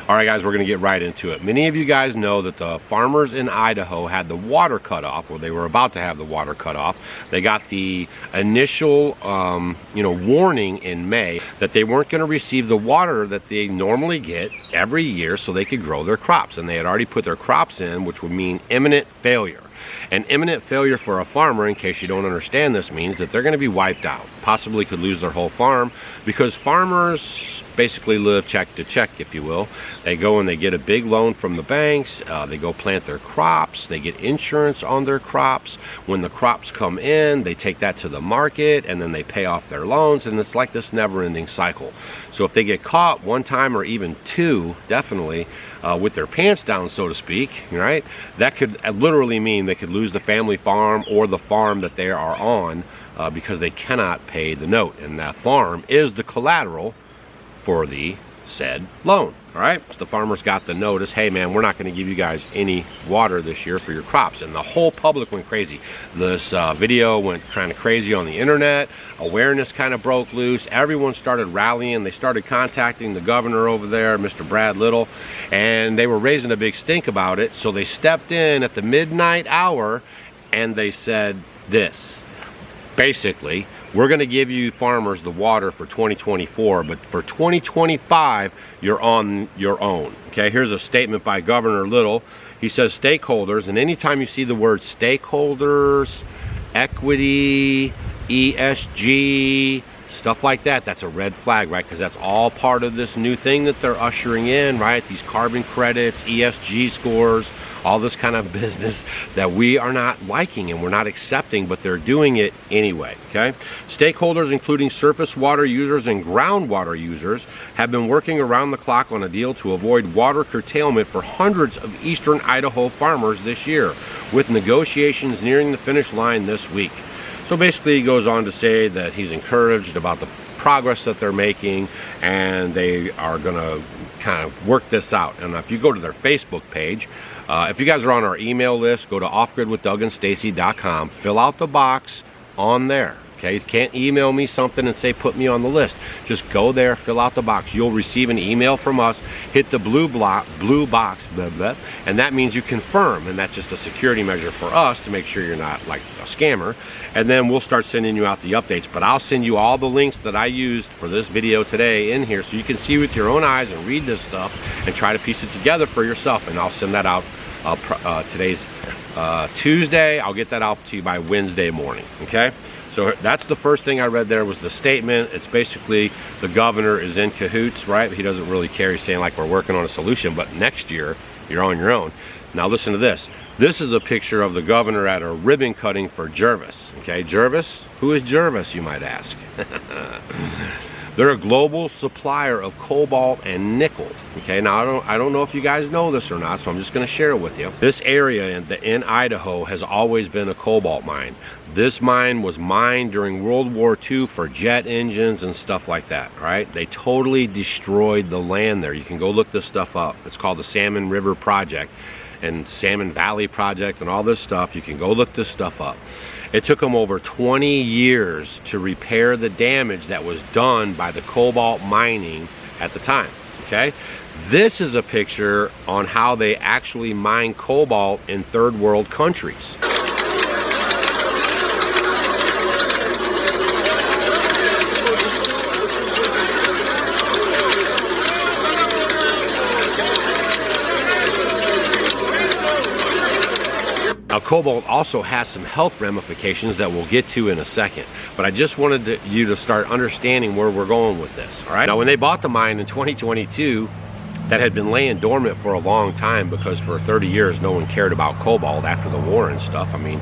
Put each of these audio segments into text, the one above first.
All right, guys, we're going to get right into it. Many of you guys know that the farmers in Idaho had the water cut off, or they were about to have the water cut off. They got the initial, warning in May that they weren't going to receive the water that they normally get every year so they could grow their crops. And they had already put their crops in, which would mean imminent failure. And imminent failure for a farmer, in case you don't understand this, means that they're going to be wiped out. Possibly could lose their whole farm, because farmers basically live check to check, if you will. They go and they get a big loan from the banks, they go plant their crops, they get insurance on their crops. When the crops come in, they take that to the market, and then they pay off their loans, and it's like this never-ending cycle. So if they get caught one time, or even two, definitely, with their pants down, so to speak, right, that could literally mean they could lose the family farm or the farm that they are on, because they cannot pay the note, and that farm is the collateral for the said loan. All right, so the farmers got the notice, hey man, we're not going to give you guys any water this year for your crops. And the whole public went crazy. This video went kind of crazy on the internet. Awareness kind of broke loose. Everyone started rallying. They started contacting the governor over there, Mr. Brad Little, and they were raising a big stink about it. So they stepped in at the midnight hour and they said this: basically, we're going to give you farmers the water for 2024, but for 2025, you're on your own. Okay, here's a statement by Governor Little. He says, stakeholders, and anytime you see the word stakeholders, equity, ESG, stuff like that, that's a red flag, right? Because that's all part of this new thing that they're ushering in, right? These carbon credits, ESG scores, all this kind of business that we are not liking and we're not accepting, but they're doing it anyway, okay? Stakeholders, including surface water users and groundwater users, have been working around the clock on a deal to avoid water curtailment for hundreds of eastern Idaho farmers this year, with negotiations nearing the finish line this week. So basically, he goes on to say that he's encouraged about the progress that they're making, and they are going to kind of work this out. And if you go to their Facebook page, if you guys are on our email list, go to offgridwithdougsandstacy.com, fill out the box on there. Okay, you can't email me something and say put me on the list. Just go there, fill out the box. You'll receive an email from us. Hit the blue box, blah, blah, and that means you confirm, and that's just a security measure for us to make sure you're not like a scammer. And then we'll start sending you out the updates. But I'll send you all the links that I used for this video today in here, so you can see with your own eyes and read this stuff and try to piece it together for yourself. And I'll send that out. Today's Tuesday. I'll get that out to you by Wednesday morning. Okay. So that's the first thing I read there, was the statement. It's basically the governor is in cahoots, right? He doesn't really care. He's saying like we're working on a solution, but next year you're on your own. Now listen to this. This is a picture of the governor at a ribbon cutting for Jervis. Okay, Jervis? Who is Jervis, you might ask? They're a global supplier of cobalt and nickel. Okay, now I don't know if you guys know this or not, so I'm just going to share it with you. This area in Idaho has always been a cobalt mine. This mine was mined during World War II for jet engines and stuff like that, right? They totally destroyed the land there. You can go look this stuff up. It's called the Salmon River Project and Salmon Valley Project and all this stuff. You can go look this stuff up. It took them over 20 years to repair the damage that was done by the cobalt mining at the time, okay? This is a picture on how they actually mine cobalt in third world countries. Now, cobalt also has some health ramifications that we'll get to in a second, but I just wanted you to start understanding where we're going with this, all right? Now, when they bought the mine in 2022, that had been laying dormant for a long time, because for 30 years no one cared about cobalt after the war and stuff. I mean,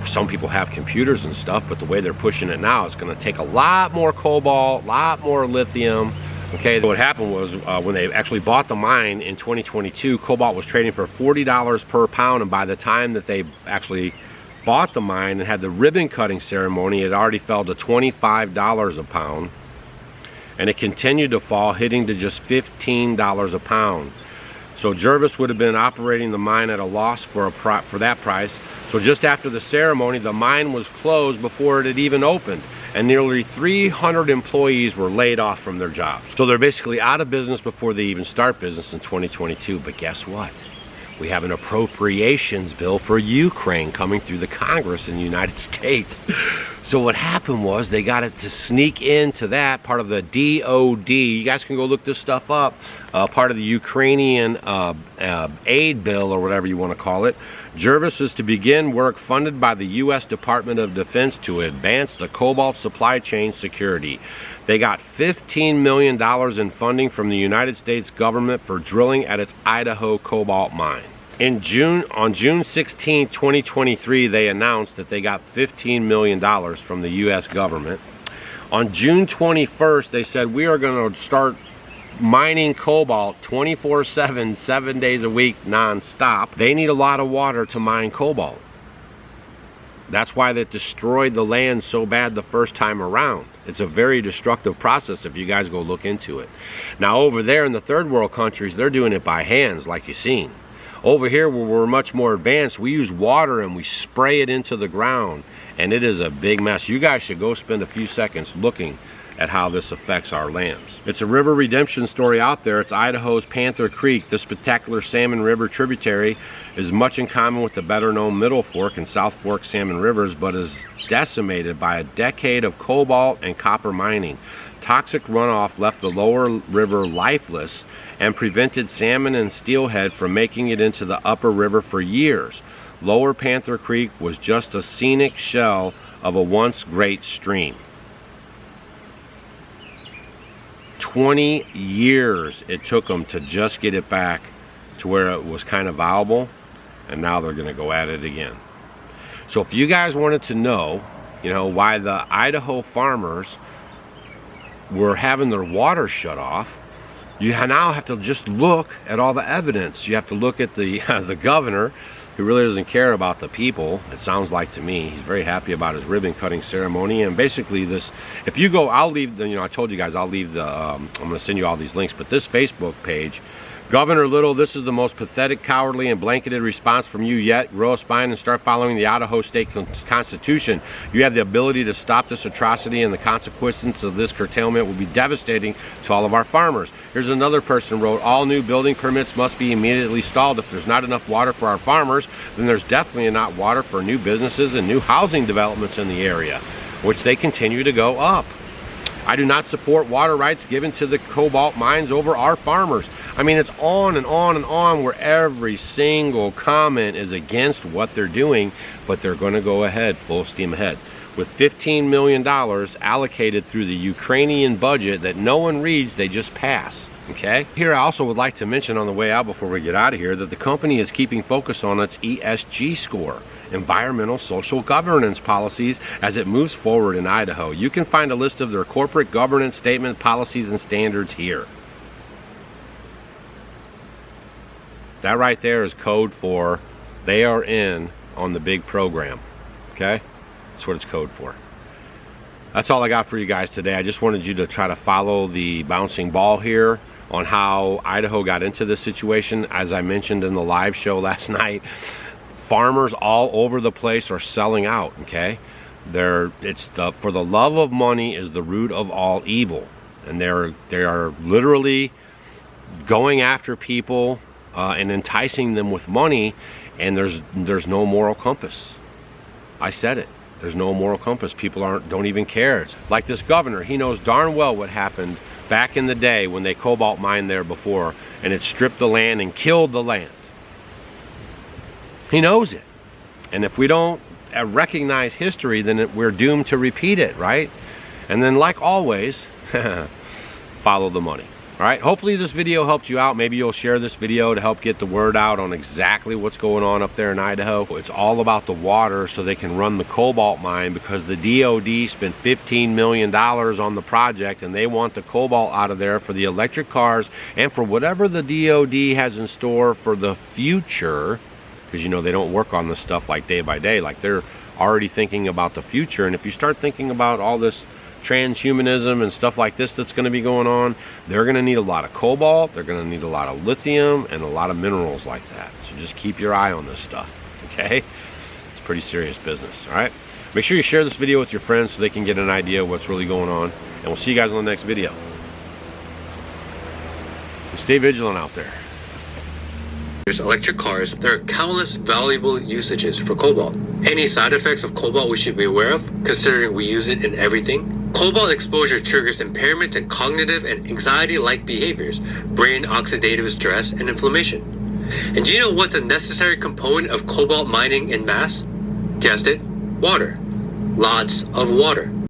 some people have computers and stuff, but the way they're pushing it now, it's going to take a lot more cobalt, a lot more lithium. Okay, what happened was when they actually bought the mine in 2022, cobalt was trading for $40 per pound, and by the time that they actually bought the mine and had the ribbon cutting ceremony, it already fell to $25 a pound, and it continued to fall, hitting to just $15 a pound. So Jervis would have been operating the mine at a loss for that price. So just after the ceremony, the mine was closed before it had even opened. and nearly 300 employees were laid off from their jobs. So they're basically out of business before they even start business in 2022. But guess what? We have an appropriations bill for Ukraine coming through the Congress in the United States. So what happened was they got it to sneak into that part of the DOD. You guys can go look this stuff up. Part of the Ukrainian aid bill, or whatever you want to call it. Jervis is to begin work funded by the U.S. Department of Defense to advance the cobalt supply chain security. They got $15 million in funding from the United States government for drilling at its Idaho cobalt mine. On June 16, 2023, they announced that they got $15 million from the U.S. government. On June 21st, they said, we are going to start mining cobalt 24/7, 7 days a week, non-stop. They need a lot of water to mine cobalt. That's why they destroyed the land so bad the first time around. It's a very destructive process if you guys go look into it. Now over there in the third world countries, they're doing it by hands like you've seen. Over here where we're much more advanced, we use water and we spray it into the ground, and it is a big mess. You guys should go spend a few seconds looking at how this affects our lands. It's a river redemption story out there. It's Idaho's Panther Creek. This spectacular salmon river tributary is much in common with the better known Middle Fork and South Fork salmon rivers, but is decimated by a decade of cobalt and copper mining. Toxic runoff left the lower river lifeless and prevented salmon and steelhead from making it into the upper river for years. Lower Panther Creek was just a scenic shell of a once great stream. 20 years it took them to just get it back to where it was kind of viable, and now they're going to go at it again. So if you guys wanted to know, why the Idaho farmers were having their water shut off, you now have to just look at all the evidence. You have to look at the the governor, who really doesn't care about the people, it sounds like to me. He's very happy about his ribbon cutting ceremony. And basically this, if you go, I'll leave the, I told you guys I'll leave the, I'm going to send you all these links, but this Facebook page, Governor Little, this is the most pathetic, cowardly, and blanketed response from you yet. Grow a spine and start following the Idaho State Constitution. You have the ability to stop this atrocity, and the consequences of this curtailment will be devastating to all of our farmers. Here's another person wrote, all new building permits must be immediately stalled. If there's not enough water for our farmers, then there's definitely not water for new businesses and new housing developments in the area, which they continue to go up. I do not support water rights given to the cobalt mines over our farmers. I mean, it's on and on and on, where every single comment is against what they're doing, but they're going to go ahead, full steam ahead. With $15 million allocated through the Ukrainian budget that no one reads, they just pass. Okay. Here I also would like to mention on the way out before we get out of here that the company is keeping focus on its ESG score, environmental social governance policies, as it moves forward in Idaho. You can find a list of their corporate governance statement, policies, and standards here. That right there is code for they are in on the big program. Okay? That's what it's code for. That's all I got for you guys today. I just wanted you to try to follow the bouncing ball here on how Idaho got into this situation. As I mentioned in the live show last night, farmers all over the place are selling out. Okay, for the love of money is the root of all evil, and they are literally going after people and enticing them with money, and there's no moral compass. I said it. There's no moral compass. People don't even care. It's like this governor. He knows darn well what happened back in the day when they cobalt mined there before, and it stripped the land and killed the land. He knows it. And if we don't recognize history, then we're doomed to repeat it, right? And then, like always, follow the money. All right, hopefully this video helped you out. Maybe you'll share this video to help get the word out on exactly what's going on up there in Idaho. It's all about the water so they can run the cobalt mine, because the DOD spent $15 million on the project, and they want the cobalt out of there for the electric cars and for whatever the DOD has in store for the future, because they don't work on this stuff like day by day. Like, they're already thinking about the future. And if you start thinking about all this transhumanism and stuff like this that's going to be going on, they're going to need a lot of cobalt, they're going to need a lot of lithium, and a lot of minerals like that. So just keep your eye on this stuff, okay? It's pretty serious business. All right, Make sure you share this video with your friends so they can get an idea of what's really going on. And we'll see you guys on the next video. Stay vigilant out there. There's electric cars. There are countless valuable usages for cobalt. Any side effects of cobalt we should be aware of, considering we use it in everything? Cobalt exposure triggers impairment in cognitive and anxiety-like behaviors, brain oxidative stress, and inflammation. And do you know what's a necessary component of cobalt mining en masse? Guessed it, water. Lots of water.